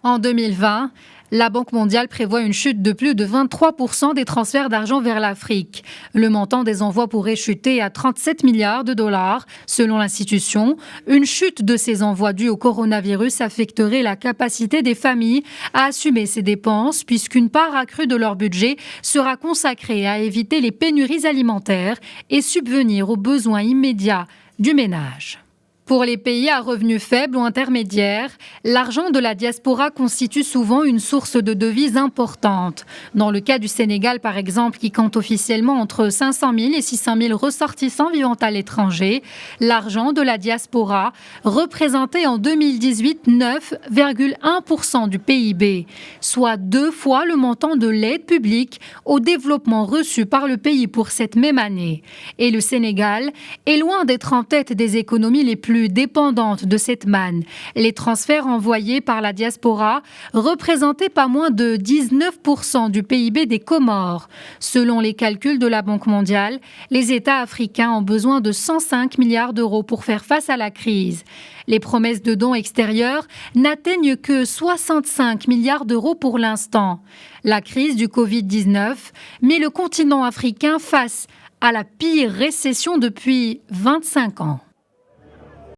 En 2020, la Banque mondiale prévoit une chute de plus de 23% des transferts d'argent vers l'Afrique. Le montant des envois pourrait chuter à 37 milliards de dollars. Selon l'institution, une chute de ces envois dus au coronavirus affecterait la capacité des familles à assumer ces dépenses, puisqu'une part accrue de leur budget sera consacrée à éviter les pénuries alimentaires et subvenir aux besoins immédiats du ménage. Pour les pays à revenus faibles ou intermédiaires, l'argent de la diaspora constitue souvent une source de devises importante. Dans le cas du Sénégal, par exemple, qui compte officiellement entre 500 000 et 600 000 ressortissants vivant à l'étranger, l'argent de la diaspora représentait en 2018 9,1% du PIB, soit 2 fois le montant de l'aide publique au développement reçu par le pays pour cette même année. Et le Sénégal est loin d'être en tête des économies les plus dépendantes de cette manne. Les transferts envoyés par la diaspora représentaient pas moins de 19% du PIB des Comores. Selon les calculs de la Banque mondiale, les États africains ont besoin de 105 milliards d'euros pour faire face à la crise. Les promesses de dons extérieurs n'atteignent que 65 milliards d'euros pour l'instant. La crise du Covid-19 met le continent africain face à la pire récession depuis 25 ans.